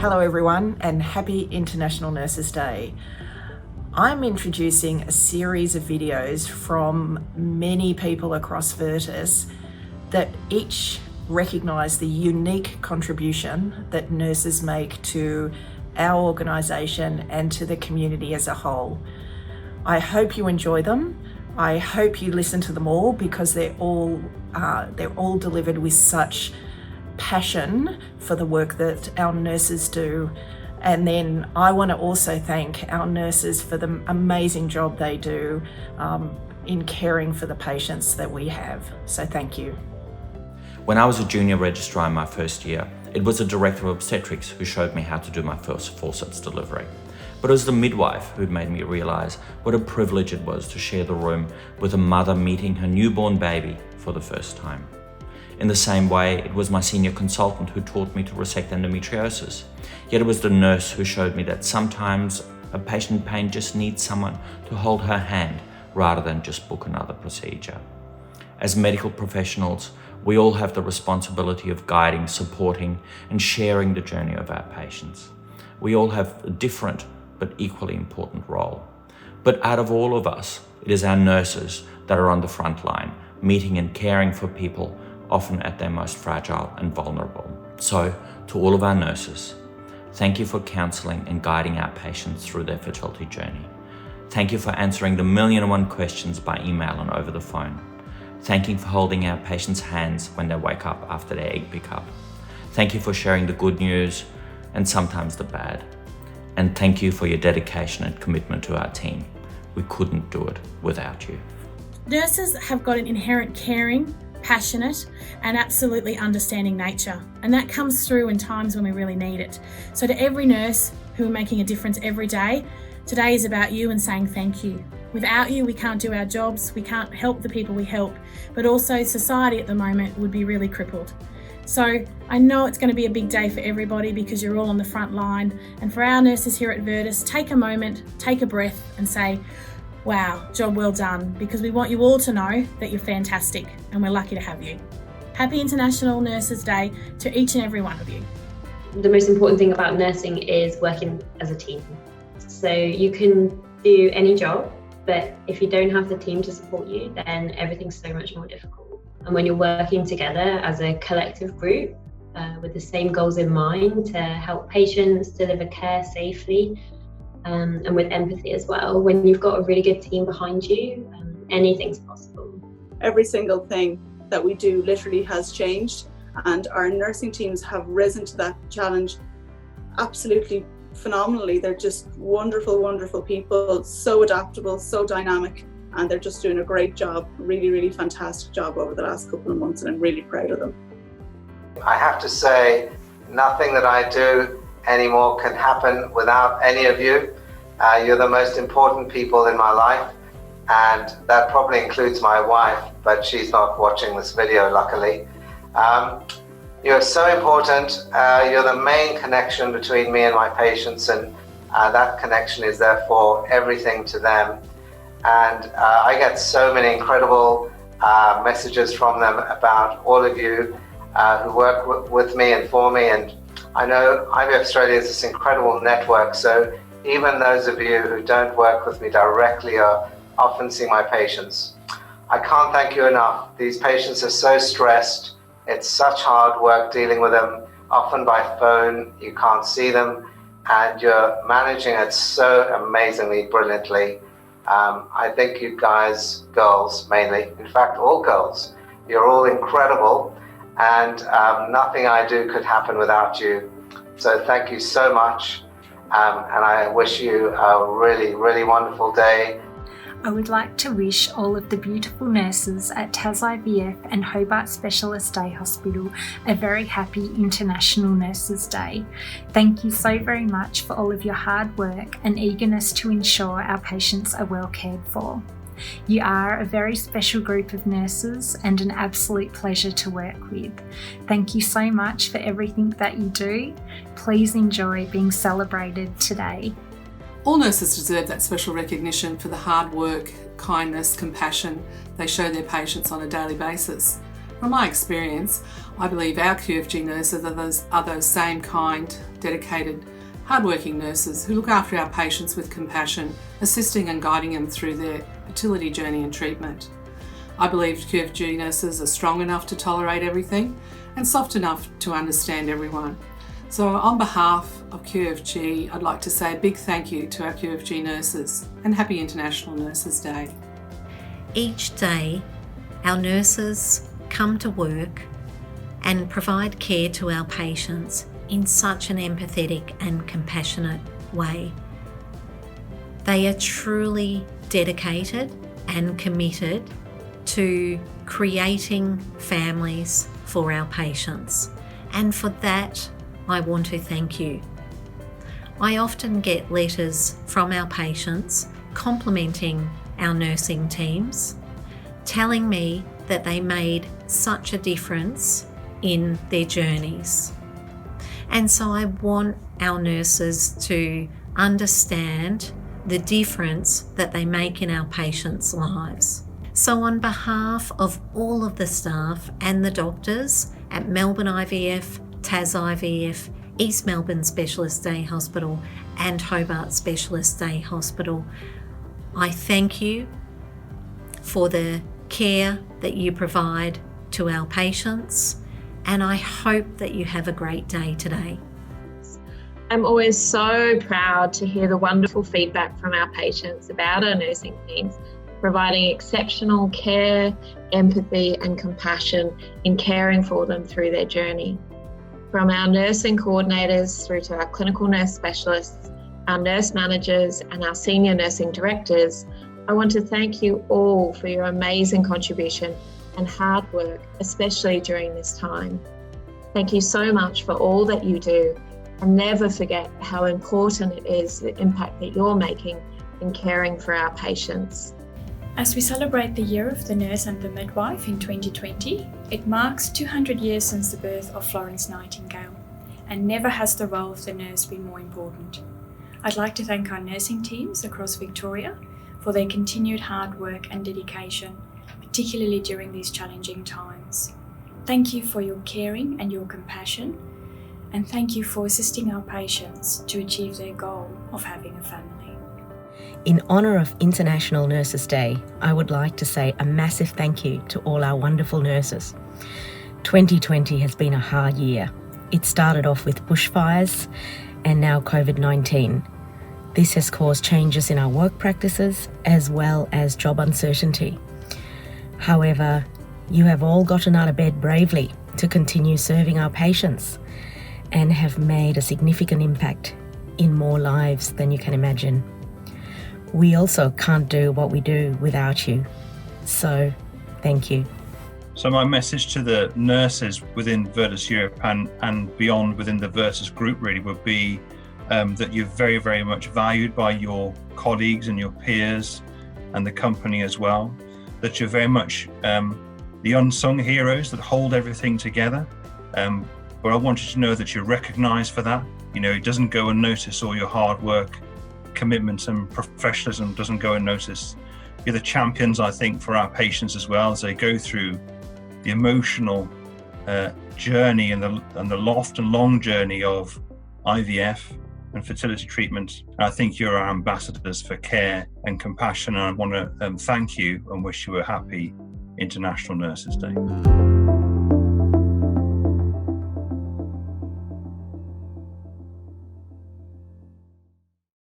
Hello everyone and happy International Nurses Day. I'm introducing a series of videos from many people across Virtus that each recognise the unique contribution that nurses make to our organisation and to the community as a whole. I hope you enjoy them. I hope you listen to them all because they're all delivered with such passion for the work that our nurses do. And then I want to also thank our nurses for the amazing job they do in caring for the patients that we have. So thank you. When I was a junior registrar in my first year, it was the director of obstetrics who showed me how to do my first forceps delivery. But it was the midwife who made me realise what a privilege it was to share the room with a mother meeting her newborn baby for the first time. In the same way, it was my senior consultant who taught me to resect endometriosis. Yet it was the nurse who showed me that sometimes a patient in pain just needs someone to hold her hand rather than just book another procedure. As medical professionals, we all have the responsibility of guiding, supporting, and sharing the journey of our patients. We all have a different but equally important role. But out of all of us, it is our nurses that are on the front line, meeting and caring for people, often at their most fragile and vulnerable. So, to all of our nurses, thank you for counselling and guiding our patients through their fertility journey. Thank you for answering the 1,000,001 questions by email and over the phone. Thank you for holding our patients' hands when they wake up after their egg pickup. Thank you for sharing the good news and sometimes the bad. And thank you for your dedication and commitment to our team. We couldn't do it without you. Nurses have got an inherent caring, passionate, and absolutely understanding nature. And that comes through in times when we really need it. So to every nurse who are making a difference every day, today is about you and saying thank you. Without you, we can't do our jobs, we can't help the people we help, but also society at the moment would be really crippled. So I know it's going to be a big day for everybody because you're all on the front line. And for our nurses here at Virtus, take a moment, take a breath and say, wow, job well done, because we want you all to know that you're fantastic and we're lucky to have you. Happy International Nurses Day to each and every one of you. The most important thing about nursing is working as a team. So you can do any job, but if you don't have the team to support you, then everything's so much more difficult. And when you're working together as a collective group with the same goals in mind to help patients deliver care safely and with empathy as well, when you've got a really good team behind you, anything's possible. Every single thing that we do literally has changed, and our nursing teams have risen to that challenge absolutely phenomenally. They're just wonderful, wonderful people, so adaptable, so dynamic, and they're just doing a great job, really fantastic job over the last couple of months, and I'm really proud of them. I have to say, nothing that I do anymore can happen without any of you. You're the most important people in my life, and that probably includes my wife, but she's not watching this video, luckily. You're so important. You're the main connection between me and my patients, and that connection is therefore everything to them. And I get so many incredible messages from them about all of you who work with me and for me. And I know IVF Australia is this incredible network, so even those of you who don't work with me directly are often seeing my patients. I can't thank you enough. These patients are so stressed. It's such hard work dealing with them, often by phone, you can't see them, and you're managing it so amazingly, brilliantly. I think you guys, girls mainly, in fact all girls, you're all incredible, and nothing I do could happen without you. So thank you so much, and I wish you a really wonderful day. I would like to wish all of the beautiful nurses at Tas IVF and Hobart Specialist Day Hospital a very happy International Nurses Day. Thank you so very much for all of your hard work and eagerness to ensure our patients are well cared for. You are a very special group of nurses and an absolute pleasure to work with. Thank you so much for everything that you do. Please enjoy being celebrated today. All nurses deserve that special recognition for the hard work, kindness, compassion they show their patients on a daily basis. From my experience, I believe our QFG nurses are those same kind, dedicated, hardworking nurses who look after our patients with compassion, assisting and guiding them through their fertility journey and treatment. I believe QFG nurses are strong enough to tolerate everything and soft enough to understand everyone. So on behalf of QFG, I'd like to say a big thank you to our QFG nurses and happy International Nurses Day. Each day, our nurses come to work and provide care to our patients in such an empathetic and compassionate way. They are truly dedicated and committed to creating families for our patients, and for that I want to thank you. I often get letters from our patients complimenting our nursing teams, telling me that they made such a difference in their journeys. And so I want our nurses to understand the difference that they make in our patients' lives. So on behalf of all of the staff and the doctors at Melbourne IVF, Tas IVF, East Melbourne Specialist Day Hospital and Hobart Specialist Day Hospital, I thank you for the care that you provide to our patients, and I hope that you have a great day today. I'm always so proud to hear the wonderful feedback from our patients about our nursing teams, providing exceptional care, empathy and compassion in caring for them through their journey. From our nursing coordinators through to our clinical nurse specialists, our nurse managers and our senior nursing directors, I want to thank you all for your amazing contribution and hard work, especially during this time. Thank you so much for all that you do, and never forget how important it is, the impact that you're making in caring for our patients. As we celebrate the Year of the Nurse and the Midwife in 2020, it marks 200 years since the birth of Florence Nightingale, and never has the role of the nurse been more important. I'd like to thank our nursing teams across Victoria for their continued hard work and dedication, particularly during these challenging times. Thank you for your caring and your compassion, and thank you for assisting our patients to achieve their goal of having a family. In honour of International Nurses Day, I would like to say a massive thank you to all our wonderful nurses. 2020 has been a hard year. It started off with bushfires and now COVID-19. This has caused changes in our work practices as well as job uncertainty. However, you have all gotten out of bed bravely to continue serving our patients and have made a significant impact in more lives than you can imagine. We also can't do what we do without you. So, thank you. So my message to the nurses within Virtus Europe and beyond within the Virtus group really would be that you're very, very much valued by your colleagues and your peers and the company as well, that you're very much the unsung heroes that hold everything together. But I want you to know that you're recognised for that. You know, it doesn't go unnoticed, all your hard work, commitment and professionalism doesn't go unnoticed. You're the champions, I think, for our patients as well as they go through the emotional journey and the loft and long journey of IVF and fertility treatment. I think you're our ambassadors for care and compassion, and I want to thank you and wish you a happy International Nurses Day.